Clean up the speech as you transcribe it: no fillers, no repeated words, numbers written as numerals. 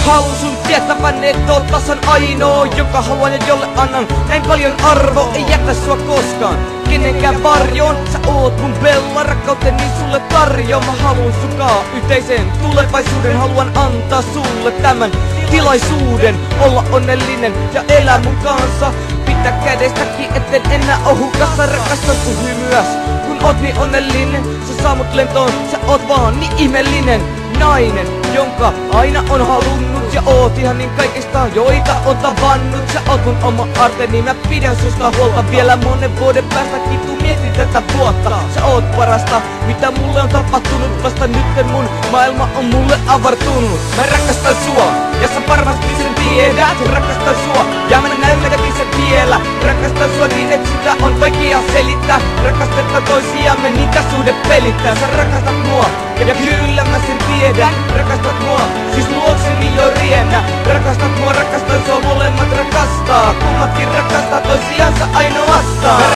haluun sun tietävän, et oot tasan ainoa, joka haluan ja jolle annan näin paljon arvo. Ei jätä sua koskaan kenenkään varjoon. Sä oot mun bella, rakkauteni sulle tarjoa. Mä haluun sukaa yhteiseen tulevaisuuden. Haluan antaa sulle tämän tilaisuuden olla onnellinen ja elää mun kanssa. Pitää kädestäkin, etten enää oo hukassa. Rakastan sun hymyäs, kun oot niin onnellinen. Sä saa mut lentoon, sä oot vaan niin ihmeellinen nainen, jonka aina on halunnut. Ja oot ihan niin kaikista, joita on tavannut. Sä oot mun oma arteni, mä pidän susta huolta. Vielä monen vuoden päästäkin tuu mietin tätä vuotta. Sä oot parasta, mitä mulle on tapahtunut. Vasta nytten mun maailma on mulle avartunut. Mä rakastan sua, ja sä varmasti sen tiedät. Rakastan sua, ja mä näytänkin sen vielä. Rakastan sua niin, et sitä on vaikea selittää. Rakastetaan toisiamme, niitä suhde pelittää. Sä rakastat mua, ja kyllä mä sen tiedän. Rakastat mua, siis luokseni jo riennä. Rakastat mua, rakastan sua, molemmat